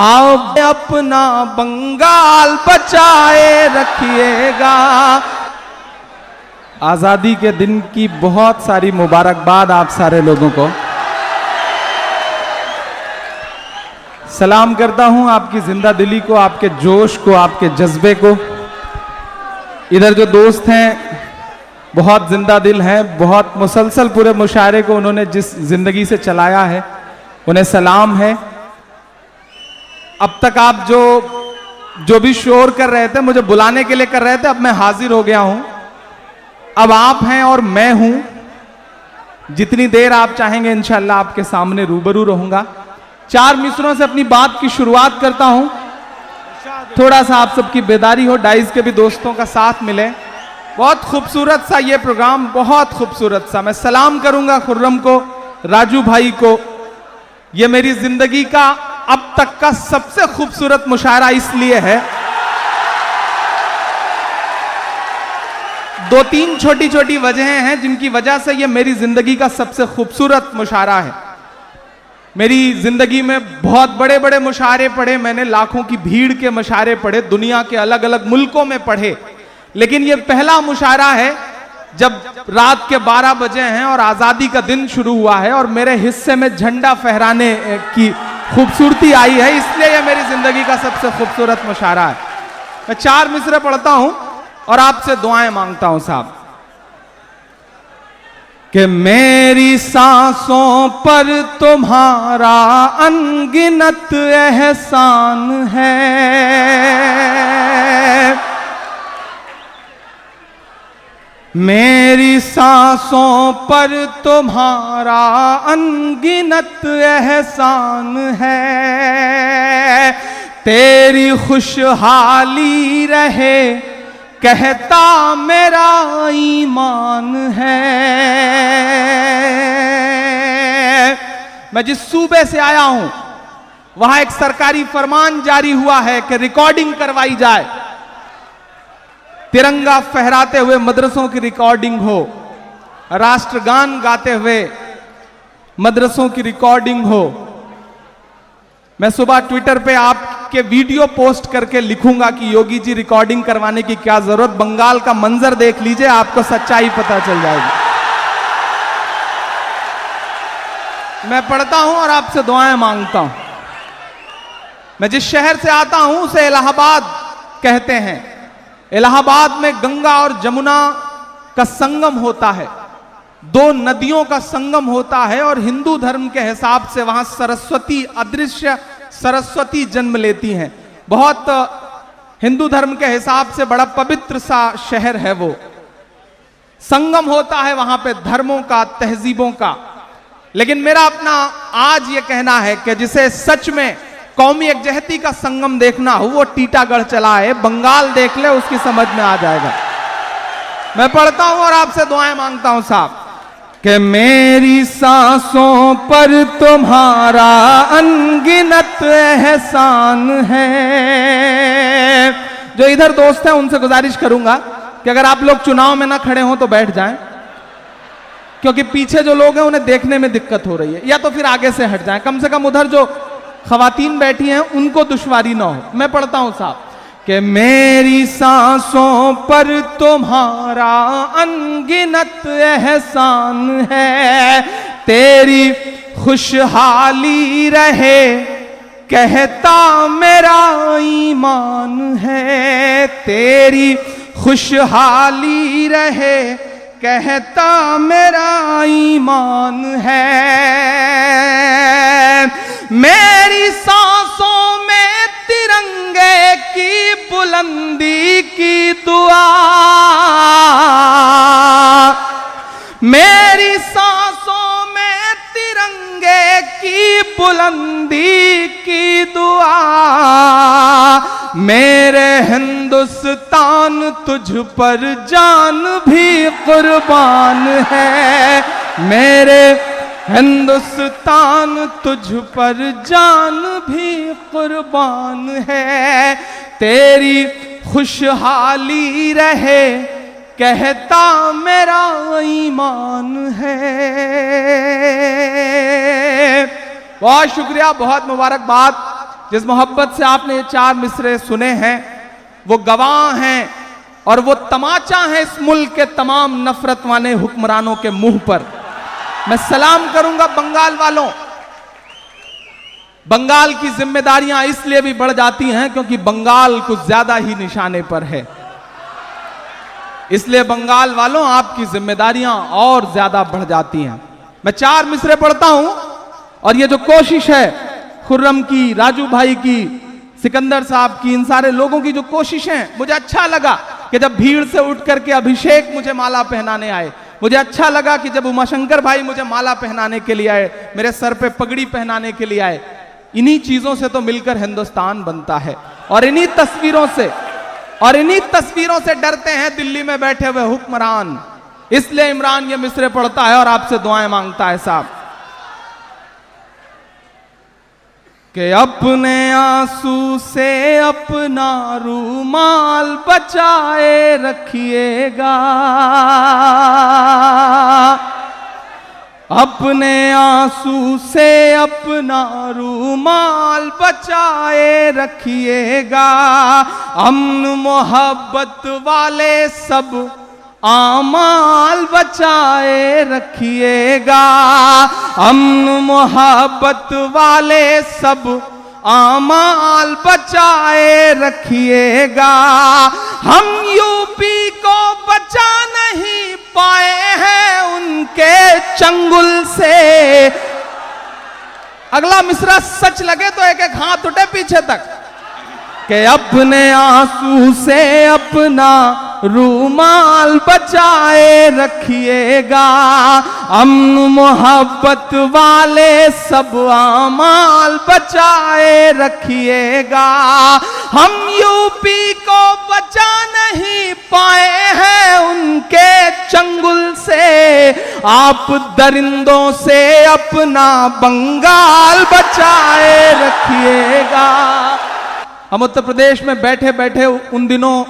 आप अपना बंगाल बचाए रखिएगा। आजादी के दिन की बहुत सारी मुबारकबाद आप सारे लोगों को। सलाम करता हूं आपकी जिंदा दिली को, आपके जोश को, आपके जज्बे को। इधर जो दोस्त हैं बहुत जिंदा दिल हैं, बहुत मुसलसल पूरे मुशायरे को उन्होंने जिस जिंदगी से चलाया है, उन्हें सलाम है। अब तक आप जो भी शोर कर रहे थे, मुझे बुलाने के लिए कर रहे थे, अब मैं हाजिर हो गया हूं। अब आप हैं और मैं हूं। जितनी देर आप चाहेंगे इंशाअल्लाह आपके सामने रूबरू रहूंगा। 4 मिसरों से अपनी बात की शुरुआत करता हूं। थोड़ा सा आप सबकी बेदारी हो, डाइस के भी दोस्तों का साथ मिले। बहुत खूबसूरत सा ये प्रोग्राम, बहुत खूबसूरत सा। मैं सलाम करूंगा खुर्रम को, राजू भाई को। ये मेरी जिंदगी का अब तक का सबसे खूबसूरत मुशायरा इसलिए है, 2-3 छोटी छोटी वजहें हैं जिनकी वजह से ये मेरी जिंदगी का सबसे खूबसूरत मुशायरा है। मेरी जिंदगी में बहुत बड़े बड़े मुशायरे पढ़े मैंने, लाखों की भीड़ के मुशायरे पढ़े, दुनिया के अलग अलग मुल्कों में पढ़े, लेकिन ये पहला मुशायरा है जब रात के 12 बजे हैं और आजादी का दिन शुरू हुआ है और मेरे हिस्से में झंडा फहराने की खूबसूरती आई है, इसलिए यह मेरी जिंदगी का सबसे खूबसूरत मुशायरा है। मैं 4 मिसरे पढ़ता हूं और आपसे दुआएं मांगता हूं साहब। कि मेरी सांसों पर तुम्हारा अनगिनत एहसान है, मेरी सांसों पर तुम्हारा अनगिनत एहसान है, तेरी खुशहाली रहे कहता मेरा ईमान है। मैं जिस सूबे से आया हूं वहां एक सरकारी फरमान जारी हुआ है कि रिकॉर्डिंग करवाई जाए, तिरंगा फहराते हुए मदरसों की रिकॉर्डिंग हो, राष्ट्रगान गाते हुए मदरसों की रिकॉर्डिंग हो। मैं सुबह ट्विटर पे आपके वीडियो पोस्ट करके लिखूंगा कि योगी जी रिकॉर्डिंग करवाने की क्या जरूरत, बंगाल का मंजर देख लीजिए, आपको सच्चाई पता चल जाएगी। मैं पढ़ता हूं और आपसे दुआएं मांगता हूं। मैं जिस शहर से आता हूं उसे इलाहाबाद कहते हैं। इलाहाबाद में गंगा और जमुना का संगम होता है, 2 नदियों का संगम होता है, और हिंदू धर्म के हिसाब से वहां सरस्वती, अदृश्य सरस्वती जन्म लेती हैं। बहुत हिंदू धर्म के हिसाब से बड़ा पवित्र सा शहर है वो। संगम होता है वहां पे धर्मों का, तहजीबों का। लेकिन मेरा अपना आज ये कहना है कि जिसे सच में कौमी एकजहती का संगम देखना हो वो टीटागढ़ चला है, बंगाल देख ले उसकी समझ में आ जाएगा। मैं पढ़ता हूं और आपसे दुआएं मांगता हूं साहब। कि मेरी सांसों पर तुम्हारा अनगिनत एहसान है। जो इधर दोस्त हैं उनसे गुजारिश करूंगा कि अगर आप लोग चुनाव में ना खड़े हों तो बैठ जाएं, क्योंकि पीछे जो लोग हैं उन्हें देखने में दिक्कत हो रही है, या तो फिर आगे से हट जाएं, कम से कम उधर जो खवातीन बैठी हैं उनको दुश्वारी ना हो। मैं पढ़ता हूं साहब कि मेरी सांसों पर तुम्हारा अनगिनत एहसान है, तेरी खुशहाली रहे कहता मेरा ईमान है, तेरी खुशहाली रहे कहता मेरा ईमान है। मेरी सांसों में तिरंगे की बुलंदी की दुआ, मेरी सांसों में तिरंगे की बुलंदी की दुआ, मेरे हिंदुस्तान तुझ पर जान भी कुर्बान है, मेरे हिंदुस्तान तुझ पर जान भी कुर्बान है, तेरी खुशहाली रहे कहता मेरा ईमान है। बहुत शुक्रिया, बहुत मुबारकबाद। जिस मोहब्बत से आपने ये 4 मिसरे सुने हैं वो गवाह हैं और वो तमाचा है इस मुल्क के तमाम नफरत वाले हुक्मरानों के मुंह पर। मैं सलाम करूंगा बंगाल वालों। बंगाल की जिम्मेदारियां इसलिए भी बढ़ जाती हैं क्योंकि बंगाल कुछ ज्यादा ही निशाने पर है, इसलिए बंगाल वालों आपकी जिम्मेदारियां और ज्यादा बढ़ जाती हैं। मैं 4 मिसरे पढ़ता हूं और ये जो कोशिश है खुर्रम की, राजू भाई की, सिकंदर साहब की, इन सारे लोगों की जो कोशिशें, मुझे अच्छा लगा कि जब भीड़ से उठ करके अभिषेक मुझे माला पहनाने आए, मुझे अच्छा लगा कि जब उमाशंकर भाई मुझे माला पहनाने के लिए आए, मेरे सर पे पगड़ी पहनाने के लिए आए। इन्हीं चीजों से तो मिलकर हिंदुस्तान बनता है और इन्हीं तस्वीरों से डरते हैं दिल्ली में बैठे हुए हुक्मरान। इसलिए इमरान ये मिसरे पढ़ता है और आपसे दुआएं मांगता है साहब कि अपने आंसू से अपना रूमाल बचाए रखिएगा, अपने आंसू से अपना रूमाल बचाए रखिएगा, अमन मोहब्बत वाले सब आमाल बचाए रखिएगा, अमन मोहब्बत वाले सब आमाल बचाए रखिएगा। हम यूपी को बचा नहीं पाए हैं उनके चंगुल से। अगला मिसरा सच लगे तो एक एक हाथ उठे पीछे तक कि अपने आंसू से अपना रूमाल बचाए रखिएगा, अमन मोहब्बत वाले सब आमाल बचाए रखिएगा। हम यूपी को बचा नहीं पाए हैं उनके चंगुल से, आप दरिंदों से अपना बंगाल बचाए रखिएगा। हम उत्तर प्रदेश में बैठे बैठे उन दिनों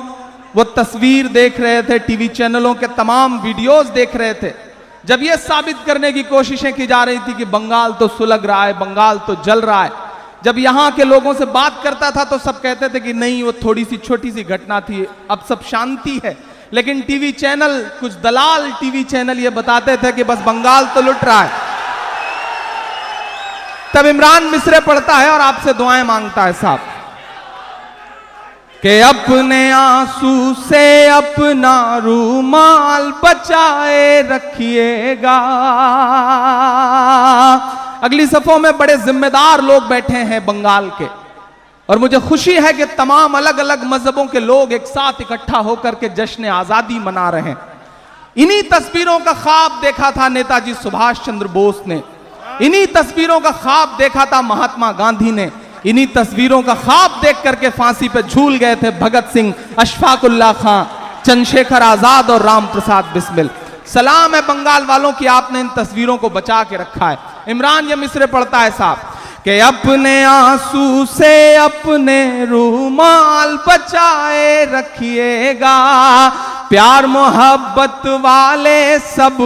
वो तस्वीर देख रहे थे, टीवी चैनलों के तमाम वीडियोस देख रहे थे, जब ये साबित करने की कोशिशें की जा रही थी कि बंगाल तो सुलग रहा है, बंगाल तो जल रहा है। जब यहाँ के लोगों से बात करता था तो सब कहते थे कि नहीं वो थोड़ी सी छोटी सी घटना थी, अब सब शांति है। लेकिन टीवी चैनल, कुछ दलाल टीवी चैनल ये बताते थे कि बस बंगाल तो लुट रहा है। तब इमरान मिसरे पढ़ता है और आपसे दुआएं मांगता है साहब कि अपने आंसू से अपना रूमाल बचाए रखिएगा। अगली सफों में बड़े जिम्मेदार लोग बैठे हैं बंगाल के और मुझे खुशी है कि तमाम अलग अलग मजहबों के लोग एक साथ इकट्ठा होकर के जश्न आजादी मना रहे हैं। इन्हीं तस्वीरों का ख्वाब देखा था नेताजी सुभाष चंद्र बोस ने, इन्हीं तस्वीरों का ख्वाब देखा था महात्मा गांधी ने, इन्हीं तस्वीरों का ख्वाब देख करके फांसी पे झूल गए थे भगत सिंह, अशफाकुल्ला खां, चंद्रशेखर आजाद और राम प्रसाद बिस्मिल। सलाम है बंगाल वालों की आपने इन तस्वीरों को बचा के रखा है। इमरान ये मिसरे पढ़ता है साहब कि अपने आंसू से अपने रूमाल बचाए रखिएगा, प्यार मोहब्बत वाले सब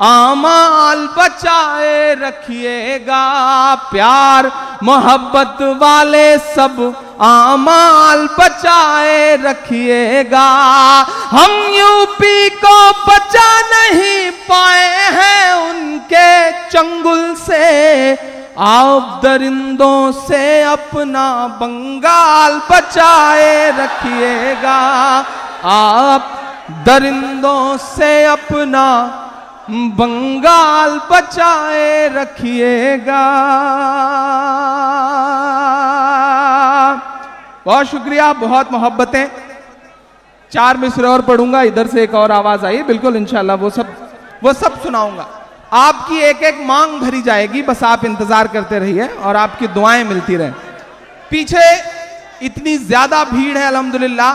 आमाल बचाए रखिएगा, प्यार मोहब्बत वाले सब आमाल बचाए रखिएगा। हम यूपी को बचा नहीं पाए हैं उनके चंगुल से, आप दरिंदों से अपना बंगाल बचाए रखिएगा, आप दरिंदों से अपना बंगाल बचाए रखिएगा। बहुत शुक्रिया, बहुत मोहब्बतें। 4 मिसरे और पढ़ूंगा, इधर से एक और आवाज आई, बिल्कुल इंशाल्लाह वो सब सुनाऊंगा। आपकी एक एक मांग भरी जाएगी, बस आप इंतजार करते रहिए और आपकी दुआएं मिलती रहें। पीछे इतनी ज्यादा भीड़ है अल्हम्दुलिल्लाह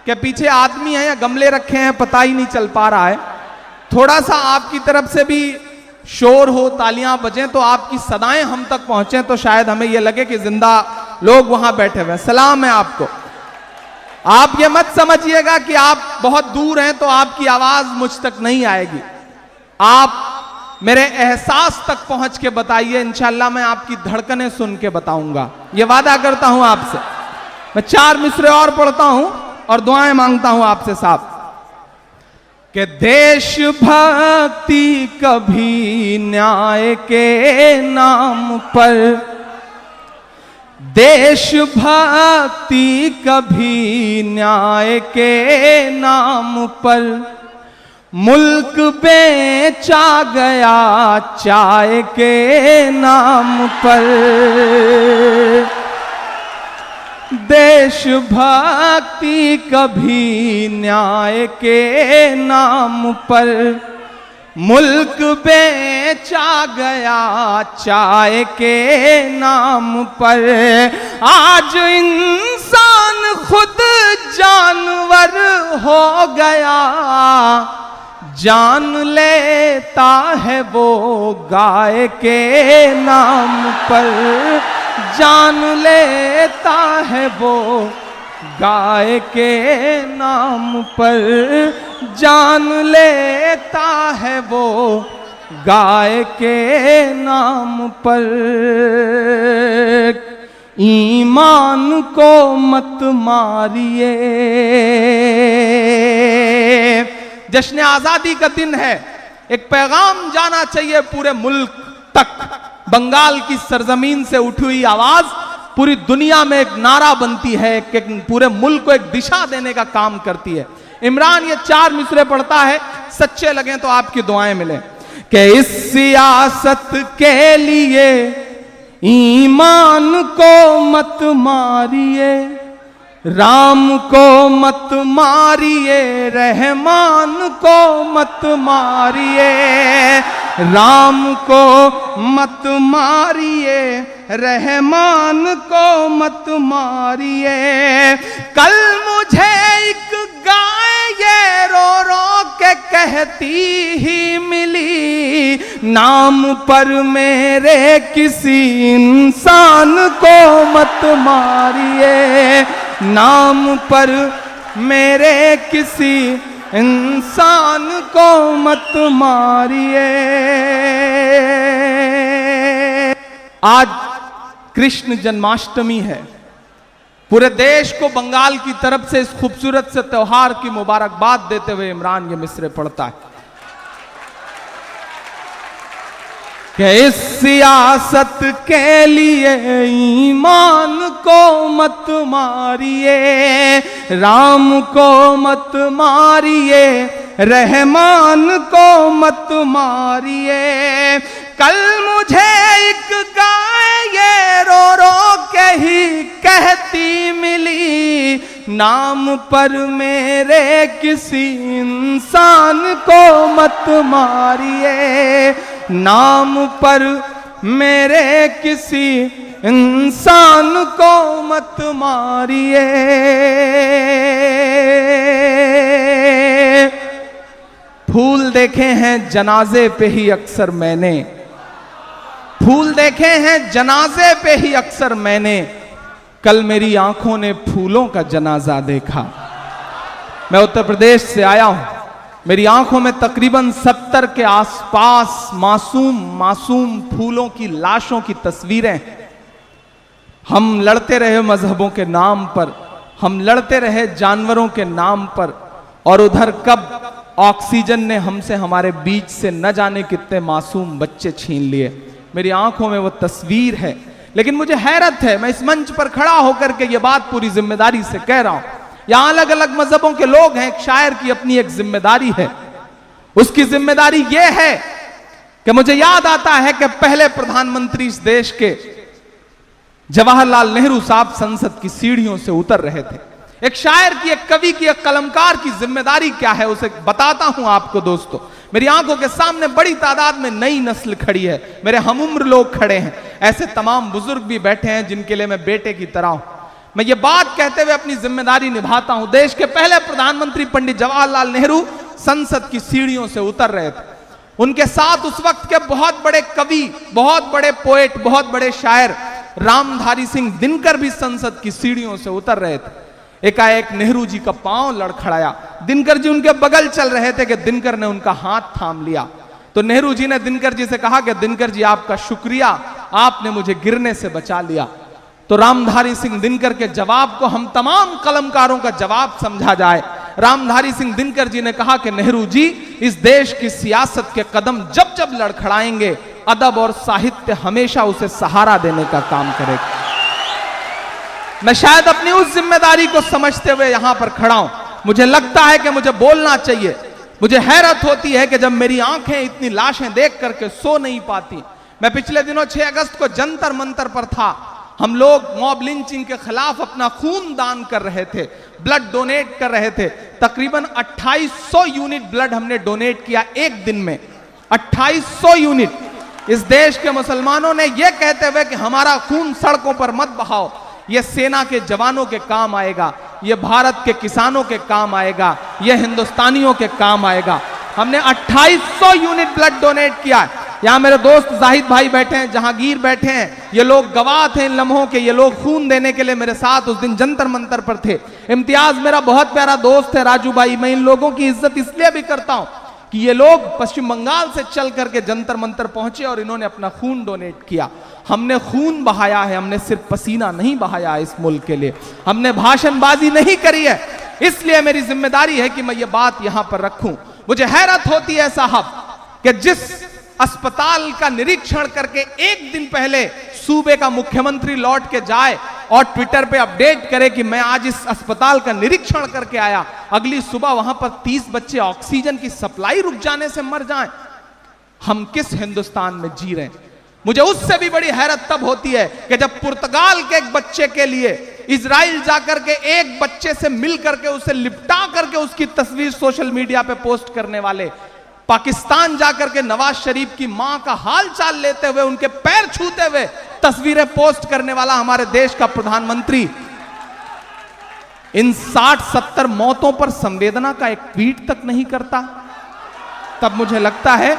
कि पीछे आदमी है या गमले रखे हैं पता ही नहीं चल पा रहा है। थोड़ा सा आपकी तरफ से भी शोर हो, तालियां बजें तो आपकी सदाएं हम तक पहुंचे तो शायद हमें यह लगे कि जिंदा लोग वहां बैठे हुए हैं। सलाम है आपको। आप ये मत समझिएगा कि आप बहुत दूर हैं तो आपकी आवाज मुझ तक नहीं आएगी। आप मेरे एहसास तक पहुंच के बताइए, इंशाल्लाह मैं आपकी धड़कनें सुन के बताऊंगा, ये वादा करता हूं आपसे। मैं 4 मिसरे और पढ़ता हूं और दुआएं मांगता हूं आपसे साहब कि देशभक्ति कभी न्याय के नाम पर, देशभक्ति कभी न्याय के नाम पर मुल्क बेचा गया चाय के नाम पर। देशभक्ति कभी न्याय के नाम पर मुल्क बेचा गया चाय के नाम पर। आज इंसान खुद जानवर हो गया, जान लेता है वो गाय के नाम पर, जान लेता है वो गाय के नाम पर, जान लेता है वो गाय के नाम पर। ईमान को मत मारिए। जश्न आजादी का दिन है, एक पैगाम जाना चाहिए पूरे मुल्क तक। बंगाल की सरजमीन से उठी हुई आवाज पूरी दुनिया में एक नारा बनती है, कि पूरे मुल्क को एक दिशा देने का काम करती है। इमरान ये 4 मिसरे पढ़ता है, सच्चे लगे तो आपकी दुआएं मिले कि इस सियासत के लिए ईमान को मत मारिए, राम को मत मारिए, रहमान को मत मारिए, राम को मत मारिए, रहमान को मत मारिए। कल मुझे एक गाय ये रो रो के कहती ही मिली, नाम पर मेरे किसी इंसान को मत मारिए, नाम पर मेरे किसी इंसान को मत मारिए। आज कृष्ण जन्माष्टमी है। पूरे देश को बंगाल की तरफ से इस खूबसूरत से त्योहार की मुबारकबाद देते हुए इमरान ये मिसरे पढ़ता है कि इस सियासत के लिए ईमान को मत मारिए, राम को मत मारिए, रहमान को मत मारिए। कल मुझे एक गाय ये रो रो के ही कहती मिली, नाम पर मेरे किसी इंसान को मत मारिए, नाम पर मेरे किसी इंसान को मत मारिए। फूल देखे हैं जनाजे पे ही अक्सर मैंने, फूल देखे हैं जनाजे पे ही अक्सर मैंने, कल मेरी आंखों ने फूलों का जनाजा देखा। मैं उत्तर प्रदेश से आया हूं, मेरी आंखों में तकरीबन 70 के आसपास मासूम फूलों की लाशों की तस्वीरें। हम लड़ते रहे मजहबों के नाम पर, हम लड़ते रहे जानवरों के नाम पर, और उधर कब ऑक्सीजन ने हमसे हमारे बीच से न जाने कितने मासूम बच्चे छीन लिए। मेरी आंखों में वो तस्वीर है। लेकिन मुझे हैरत है, मैं इस मंच पर खड़ा होकर के ये बात पूरी जिम्मेदारी से कह रहा हूं, यहां अलग अलग मजहबों के लोग हैं, एक शायर की अपनी एक जिम्मेदारी है। उसकी जिम्मेदारी यह है कि मुझे याद आता है कि पहले प्रधानमंत्री इस देश के जवाहरलाल नेहरू साहब संसद की सीढ़ियों से उतर रहे थे। एक शायर की, एक कवि की, एक कलमकार की जिम्मेदारी क्या है उसे बताता हूं आपको। दोस्तों, मेरी आंखों के सामने बड़ी तादाद में नई नस्ल खड़ी है, मेरे हमउम्र लोग खड़े हैं, ऐसे तमाम बुजुर्ग भी बैठे हैं जिनके लिए मैं बेटे की तरह हूं। मैं ये बात कहते हुए अपनी जिम्मेदारी निभाता हूं। देश के पहले प्रधानमंत्री पंडित जवाहरलाल नेहरू संसद की सीढ़ियों से उतर रहे थे। उनके साथ उस वक्त के बहुत बड़े कवि, बहुत बड़े पोएट, बहुत बड़े शायर रामधारी सिंह दिनकर भी संसद की सीढ़ियों से उतर रहे थे। एकाएक नेहरू जी का पांव लड़खड़ाया, दिनकर जी उनके बगल चल रहे थे कि दिनकर ने उनका हाथ थाम लिया। तो नेहरू जी ने दिनकर जी से कहा कि दिनकर जी आपका शुक्रिया, आपने मुझे गिरने से बचा लिया। तो रामधारी सिंह दिनकर के जवाब को हम तमाम कलमकारों का जवाब समझा जाए। रामधारी सिंह दिनकर जी ने कहा कि नेहरू जी, इस देश की सियासत के कदम जब जब लड़खड़ाएंगे, अदब और साहित्य हमेशा उसे सहारा देने का काम करेगा। मैं शायद अपनी उस जिम्मेदारी को समझते हुए यहां पर खड़ा हूं। मुझे लगता है कि मुझे बोलना चाहिए। मुझे हैरत होती है कि जब मेरी आंखें इतनी लाशें देख करके सो नहीं पाती। मैं पिछले दिनों 6 अगस्त को जंतर मंतर पर था। हम लोग मॉब लिंचिंग के खिलाफ अपना खून दान कर रहे थे, ब्लड डोनेट कर रहे थे। तकरीबन 2800 यूनिट ब्लड हमने डोनेट किया एक दिन में, 2800 यूनिट। इस देश के मुसलमानों ने यह कहते हुए कि हमारा खून सड़कों पर मत बहाओ, यह सेना के जवानों के काम आएगा, यह भारत के किसानों के काम आएगा, यह हिंदुस्तानियों के काम आएगा। हमने 2800 यूनिट ब्लड डोनेट किया। यहां मेरे दोस्त जाहिद भाई बैठे हैं, जहांगीर बैठे हैं, ये लोग गवाह थे इन लम्हों के। ये लोग खून देने के लिए मेरे साथ उस दिन जंतर मंतर पर थे। इम्तियाज मेरा बहुत प्यारा दोस्त है, राजू भाई। मैं इन लोगों की इज्जत इसलिए भी करता हूं कि ये लोग पश्चिम बंगाल से चल करके जंतर मंतर पहुंचे और इन्होंने अपना खून डोनेट किया। हमने खून बहाया है, हमने सिर्फ पसीना नहीं बहाया इस मुल्क के लिए, हमने भाषणबाजी नहीं करी है। इसलिए मेरी जिम्मेदारी है कि मैं ये बात यहां पर रखूं। मुझे हैरत होती है साहब कि जिस अस्पताल का निरीक्षण करके एक दिन पहले सूबे का मुख्यमंत्री लौट के जाए और ट्विटर पे अपडेट करे कि मैं आज इस अस्पताल का निरीक्षण करके आया, अगली सुबह वहां पर 30 बच्चे ऑक्सीजन की सप्लाई रुक जाने से मर जाएं। हम किस हिंदुस्तान में जी रहे हैं? मुझे उससे भी बड़ी हैरत तब होती है कि जब पुर्तगाल के एक बच्चे के लिए इजराइल जाकर के एक बच्चे से मिल करके उसे लिपटा करके उसकी तस्वीर सोशल मीडिया पे पोस्ट करने वाले, पाकिस्तान जाकर के नवाज शरीफ की मां का हाल चाल लेते हुए, उनके पैर छूते हुए तस्वीरें पोस्ट करने वाला हमारे देश का प्रधानमंत्री इन 60-70 मौतों पर संवेदना का एक ट्वीट तक नहीं करता, तब मुझे लगता है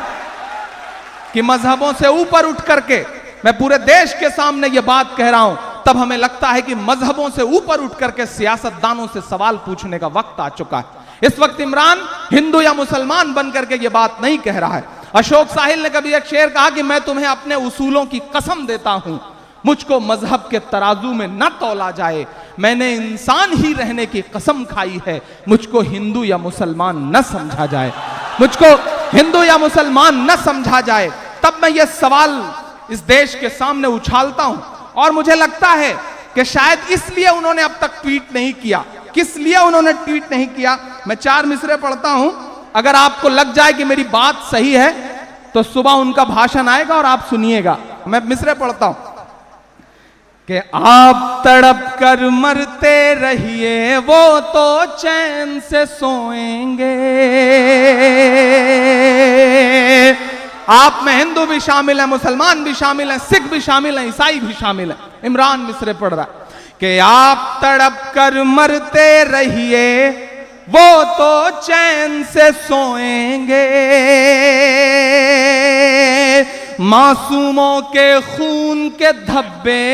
कि मजहबों से ऊपर उठ करके मैं पूरे देश के सामने यह बात कह रहा हूं, तब हमें लगता है कि मजहबों से ऊपर उठ करके सियासतदानों से सवाल पूछने का वक्त आ चुका है। इस वक्त इमरान हिंदू या मुसलमान बनकर के यह बात नहीं कह रहा है। अशोक साहिल ने कभी एक शेर कहा कि मैं तुम्हें अपने उसूलों की कसम देता हूं, मुझको मजहब के तराजू में न तौला जाए, मैंने इंसान ही रहने की कसम खाई है, मुझको हिंदू या मुसलमान न समझा जाए, मुझको हिंदू या मुसलमान न समझा जाए। तब मैं यह सवाल इस देश के सामने उछालता हूं और मुझे लगता है कि शायद इसलिए उन्होंने अब तक ट्वीट नहीं किया। किस लिए उन्होंने ट्वीट नहीं किया? मैं 4 मिसरे पढ़ता हूं, अगर आपको लग जाए कि मेरी बात सही है तो सुबह उनका भाषण आएगा और आप सुनिएगा। मैं मिसरे पढ़ता हूं कि आप तड़प कर मरते रहिए, वो तो चैन से सोएंगे। आप में हिंदू भी शामिल है, मुसलमान भी शामिल है, सिख भी शामिल है, ईसाई भी शामिल है। इमरान मिसरे पढ़ रहा है कि आप तड़प कर मरते रहिए, वो तो चैन से सोएंगे, मासूमों के खून के धब्बे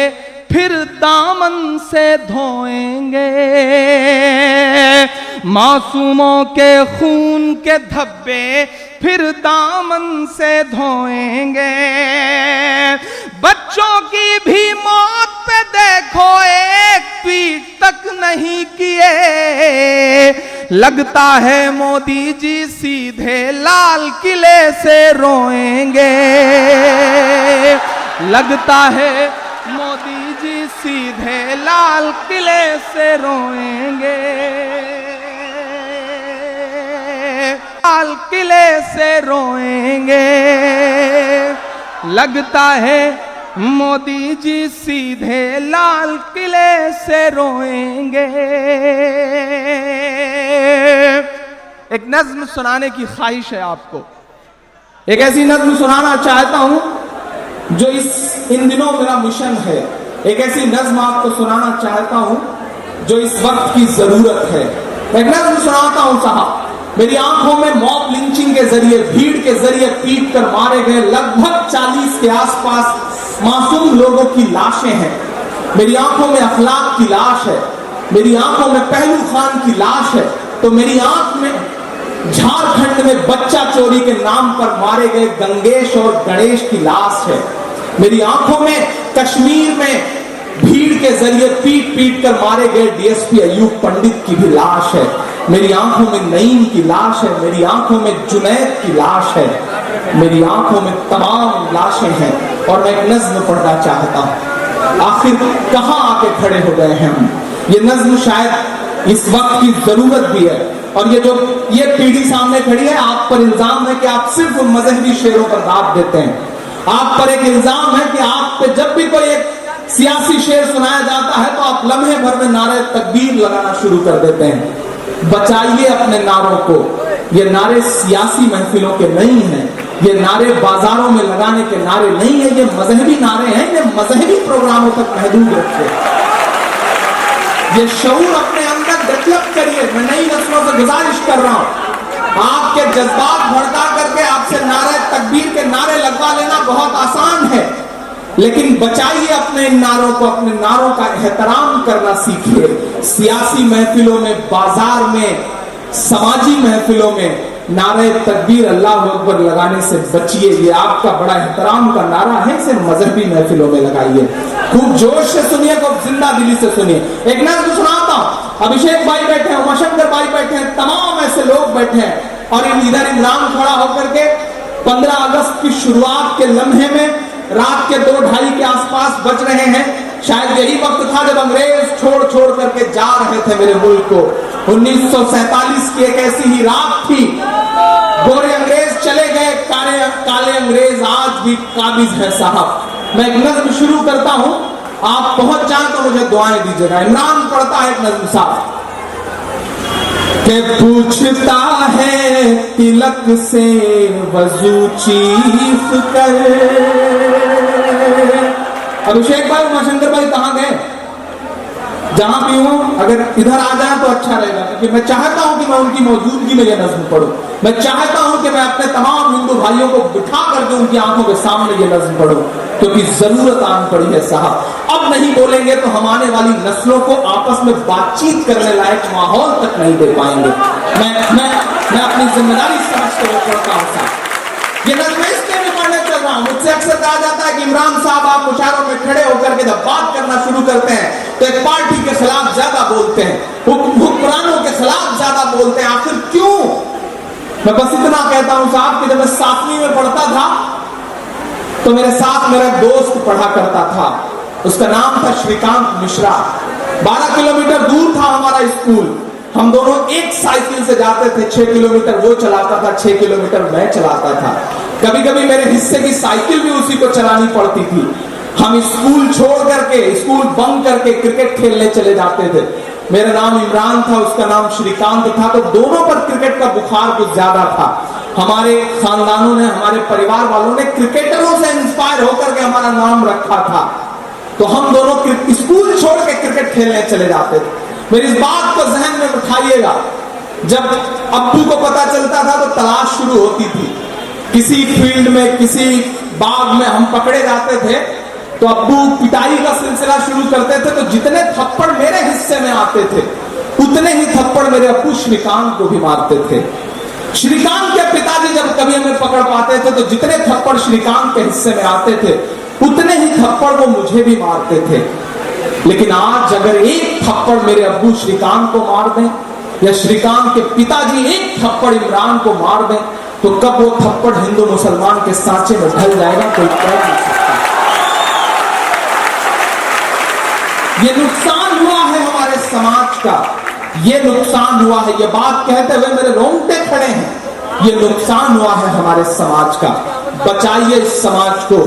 फिर दामन से धोएंगे, मासूमों के खून के धब्बे फिर दामन से धोएंगे। बच्चों की भी मौत पे देखो एक ट्वीट तक नहीं किए, लगता है मोदी जी सीधे लाल किले से रोएंगे, लगता है मोदी जी सीधे लाल किले से रोएंगे, लाल किले से रोएंगे, लगता है मोदी जी सीधे लाल किले से रोएंगे। एक नज्म सुनाने की ख्वाहिश है आपको, एक ऐसी नज्म सुनाना चाहता हूं जो इन दिनों मेरा मिशन है। एक ऐसी नज्म आपको सुनाना चाहता हूं जो इस वक्त की जरूरत है। एक नज्म सुनाता हूं साहब। मेरी आंखों में मॉब लिंचिंग के जरिए, भीड़ के जरिए पीट कर मारे गए लगभग 40 के आसपास मासूम लोगों की लाशें हैं। मेरी आंखों में अखलाक की लाश है, मेरी आंखों में पहलू खान की लाश है, तो मेरी आंख में झारखंड में बच्चा चोरी के नाम पर मारे गए गंगेश और गणेश की लाश है। मेरी आंखों में कश्मीर में भीड़ के जरिए पीट पीट कर मारे गए डीएसपी अयूब पंडित की भी लाश है। मेरी आंखों में नईम की लाश है। मेरी आंखों में जुनैद की लाश है। मेरी आंखों में तमाम लाशें हैं। और मैं एक नज्म पढ़ना चाहता हूं। आखिर कहां आके खड़े हो गए हैं हम। ये नज्म शायद इस वक्त की जरूरत भी है। और ये पीढ़ी सामने खड़ी है, आप पर इल्जाम है कि आप सिर्फ मजहबी शेरों पर दाद देते हैं। आप पर एक इल्जाम है कि आप पे जब भी कोई एक सियासी शेर सुनाया जाता है तो आप लम्हे भर में नारे तकबीर लगाना शुरू कर देते हैं। बचाइए अपने नारों को। ये नारे सियासी महफिलों के नहीं हैं। ये नारे बाजारों में लगाने के नारे नहीं है। ये मजहबी नारे हैं। ये मजहबी प्रोग्रामों तक महदूद रखिए। ये शऊर अपने अंदर डेवलप करिए। मैं नई नस्लों से गुजारिश कर रहा हूं, आपके जज्बात भड़का करके आपसे नारे तकबीर के नारे लगवा लेना बहुत आसान है, लेकिन बचाइए अपने इन नारों को। अपने नारों का एहतराम करना सीखिए। सियासी महफिलों में, बाजार में, समाजी महफिलों में नारे तकबीर अल्लाह अकबर लगाने से बचिए। ये आपका बड़ा एहतराम का नारा है, इसे मजहबी महफिलों में लगाइए। खूब जोश से सुनिए, खूब जिंदा दिली से सुनिए। एक नज़्म सुनाता हूं। अभिषेक भाई बैठे हैं, उमाशंकर भाई बैठे हैं, तमाम ऐसे लोग बैठे हैं। और इधर इमरान खड़ा होकर के 15 अगस्त की शुरुआत के लम्हे में रात के 2-2:30 के आसपास बज रहे हैं। शायद यही वक्त था जब अंग्रेज छोड़ छोड़ करके जा रहे थे मेरे मुल्क को। 1947 की एक ऐसी ही रात थी। गोरे अंग्रेज चले गए, काले अंग्रेज आज भी काबिज है साहब। मैं एक नज्म शुरू करता हूं, आप पहुंच जाए तो मुझे दुआएं दीजिएगा। इमरान पढ़ता है एक नज्म साहब के पूछता है तिलक से वजू चीफ कर। अभिषेक भाई, उमाशंकर भाई कहां गए? जहां भी हूं अगर इधर आ जाए तो अच्छा रहेगा, क्योंकि मैं चाहता हूं कि मैं उनकी मौजूदगी में यह नज्म पढ़ूं। मैं चाहता हूं कि मैं अपने तमाम हिंदू भाइयों को बिठा करके उनकी आंखों के सामने ये नज्म पढ़ूं, क्योंकि जरूरत आन पड़ी है साहब। अब नहीं बोलेंगे तो हम आने वाली नस्लों को आपस में बातचीत करने लायक माहौल तक नहीं दे पाएंगे। मैं अपनी जिम्मेदारी समझते हुए पढ़ता हूं साहब। ये नज्म इसलिए भी पढ़ने चल रहा हूं, मुझसे अक्सर कहा जाता है कि इमरान साहब आप मुशायरों में खड़े होकर के जब बात करना शुरू करते हैं तो एक पार्टी के खिलाफ ज्यादा बोलते हैं, हुक्मरानों के खिलाफ ज्यादा बोलते हैं। आखिर क्यों? मैं बस इतना कहता हूं साहब कि जब मैं 7वीं में पढ़ता था तो मेरे साथ मेरा दोस्त पढ़ा करता था। उसका नाम था श्रीकांत मिश्रा। 12 किलोमीटर दूर था हमारा स्कूल। हम दोनों एक साइकिल से जाते थे। 6 किलोमीटर वो चलाता था, 6 किलोमीटर मैं चलाता था। कभी कभी मेरे हिस्से की साइकिल भी उसी को चलानी पड़ती थी। हम स्कूल छोड़ करके, स्कूल बंक करके क्रिकेट खेलने चले जाते थे। मेरा नाम इमरान था, उसका नाम श्रीकांत था, तो दोनों पर क्रिकेट का बुखार कुछ ज्यादा था। हमारे खानदानों ने, हमारे परिवार वालों ने क्रिकेटरों से इंस्पायर होकर के हमारा नाम रखा था। तो हम दोनों स्कूल छोड़ के क्रिकेट खेलने चले जाते थे। मेरी इस बात को जहन में उठाइएगा। जब अब्बू को पता चलता था तो तलाश शुरू होती थी। किसी फील्ड में, किसी बाग में हम पकड़े जाते थे तो अब्बू पिटाई का सिलसिला शुरू करते थे। तो जितने थप्पड़ मेरे हिस्से में आते थे उतने ही थप्पड़ मेरे अब्बू श्रीकांत को भी मारते थे। श्रीकांत के पिताजी जब कभी हमें पकड़ पाते थे तो जितने थप्पड़ श्रीकांत के हिस्से में आते थे उतने ही थप्पड़ वो मुझे भी मारते थे। लेकिन आज अगर एक थप्पड़ मेरे अब्बू श्रीकांत को मार दें या श्रीकांत के पिताजी एक थप्पड़ इमरान को मार दें तो कब वो थप्पड़ हिंदू मुसलमान के सांचे में ढल जाएगा कोई कह नहीं सकता। ये नुकसान हुआ है हमारे समाज का, ये नुकसान हुआ है। ये बात कहते हुए मेरे रोंगटे खड़े हैं। ये नुकसान हुआ है हमारे समाज का। बचाइए इस समाज को,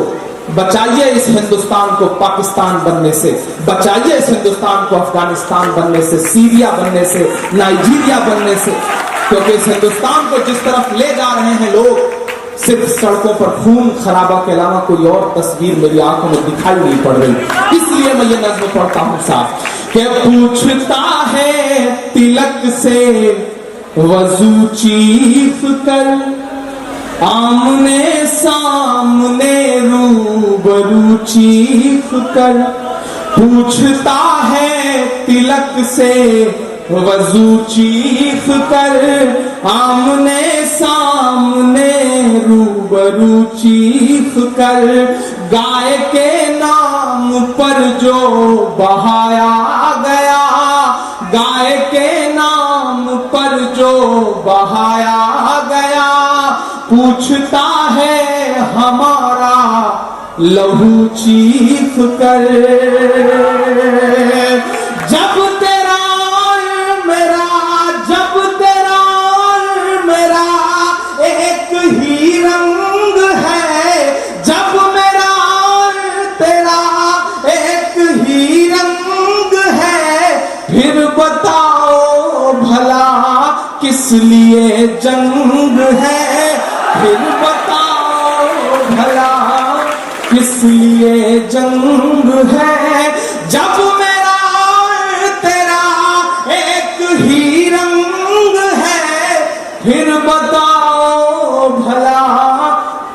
बचाइए इस हिंदुस्तान को पाकिस्तान बनने से, बचाइए इस हिंदुस्तान को अफगानिस्तान बनने से, सीरिया बनने से, नाइजीरिया बनने से। क्योंकि इस हिंदुस्तान को जिस तरफ ले जा रहे हैं लोग, सिर्फ सड़कों पर खून खराबा के अलावा कोई और तस्वीर मेरी आंखों में दिखाई नहीं पड़ रही। इसलिए मैं ये नज्म पढ़ता हूं साहब कि पूछता है तिलक से वजू चीफ कर, आमने सामने रूबरू चीफ कर। पूछता है तिलक से वजू चीख कर आमने सामने रूबरू चीख कर गाय के नाम पर जो बहाया गया, गाय के नाम पर जो बहाया गया, पूछता है हमारा लहू चीख कर। जब तेरा और मेरा, जब तेरा और मेरा एक ही रंग है, जब मेरा और तेरा एक ही रंग है, फिर बताओ भला किस लिए जंग है, फिर बताओ भला किस लिए जंग है। जब मेरा और तेरा एक ही रंग है, फिर बताओ भला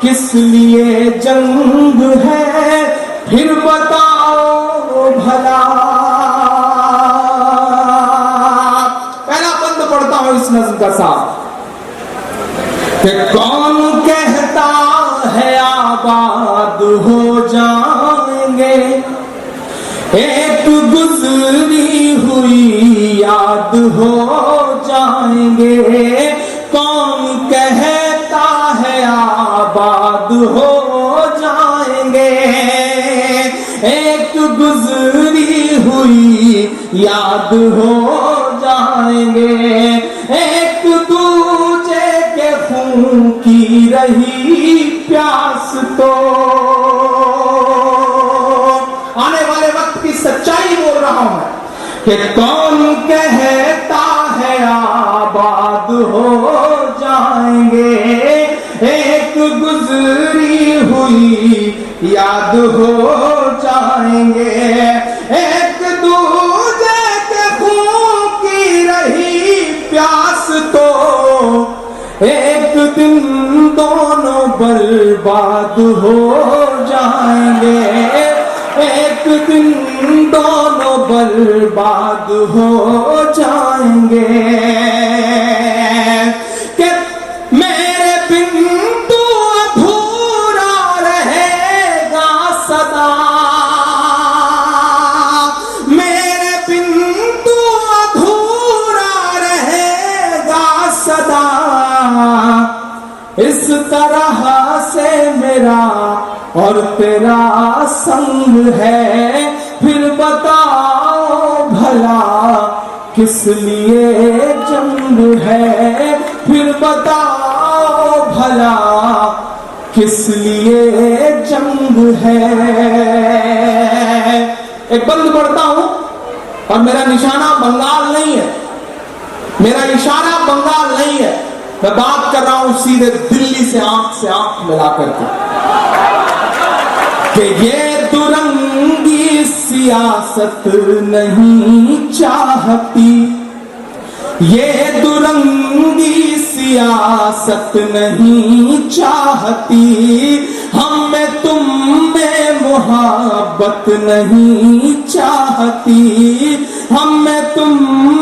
किस लिए जंग है, फिर बताओ भला। पहला बंद पढ़ता हूं इस नज़्म का साथ कि कौन कहता है आबाद हो जाएंगे, एक गुजरी हुई याद हो जाएंगे। कौन कहता है आबाद हो जाएंगे, एक गुजरी हुई याद हो जाएंगे। एक दूजे के खून की रही प्यास तो, आने वाले वक्त की सच्चाई बोल रहा हूं मैं कि कौन कहता है आबाद हो जाएंगे, एक गुजरी हुई याद हो जाएंगे। एक दूजे के खून की रही प्यास तो, एक दिन दोनों बर्बाद हो जाएंगे, एक दिन दोनों बर्बाद हो जाएंगे। कि मेरे बिन तू अधूरा रहेगा सदा, मेरे बिन तू अधूरा रहेगा सदा। इस तरह से मेरा और तेरा संग है, फिर बताओ भला किस लिए जंग है, फिर बताओ भला किस लिए जंग है। एक बंद पढ़ता हूं और मेरा निशाना बंगाल नहीं है, मेरा इशारा बंगाल नहीं है, मैं बात कर रहा हूं सीधे दिल्ली से आंख मिला करके कि ये दुरंगी सियासत नहीं चाहती, ये दुरंगी सियासत नहीं चाहती। हम में तुम में मोहब्बत नहीं चाहती, हम में तुम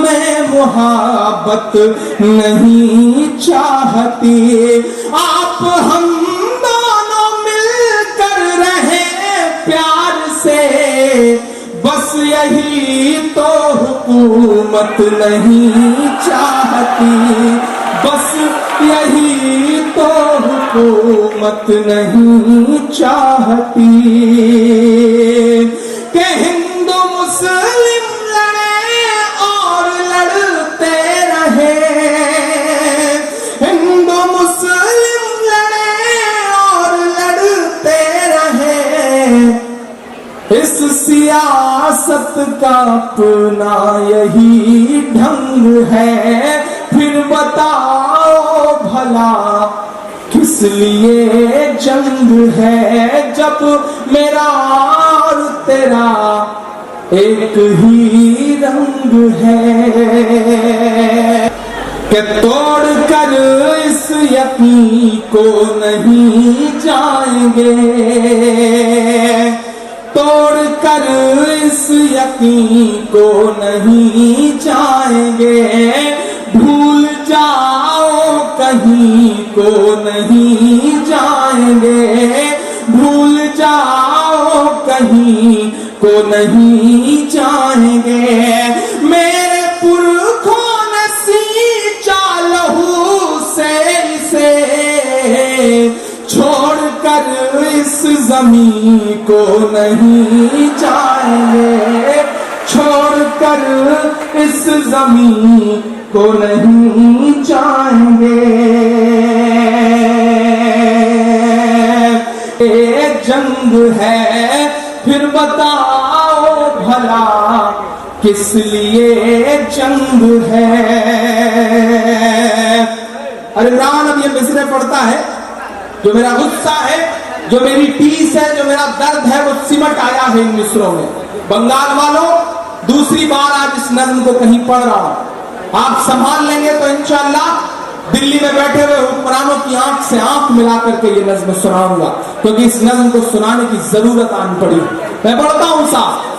में मोहब्बत नहीं चाहती। आप हम दोनों मिलकर रहे प्यार से, बस यही तो हुकूमत नहीं चाहती, बस यही तो हुकूमत नहीं चाहती। कि हिंदू मुस्लिम लड़े और लड़ते रहे, हिंदू मुस्लिम लड़े और लड़ते रहे। इस सियासत का अपना यही ढंग है, फिर बताओ भला किस लिए जंग है। जब मेरा और तेरा एक ही रंग है, कि तोड़ कर इस यकीन को नहीं जाएंगे तोड़ कर इस यकीन को नहीं जाएंगे, भूल जाओ कहीं को नहीं जाएंगे, भूल जाओ कहीं को नहीं जाएंगे। मेरे पुरखों ने सींचा लहू से इसे, छोड़कर इस जमीन को नहीं जाएंगे, छोड़कर इस जमीन को नहीं जाएंगे। ये जंग है फिर बताओ भला किस लिए जंग है। अरे इमरान अब ये मिसरे पढ़ता है, जो मेरा गुस्सा है, जो मेरी टीस है, जो मेरा दर्द है, वो सिमट आया है इन मिसरों में। बंगाल वालों, दूसरी बार आज इस नज्म को कहीं पढ़ रहा हूं, आप संभाल लेंगे तो इंशाअल्लाह दिल्ली में बैठे हुए हुक्मरानों की आंख से आंख मिला करके ये नज्म सुनाऊंगा, क्योंकि इस नज्म को सुनाने की जरूरत आन पड़ी। मैं पढ़ता हूं साहब।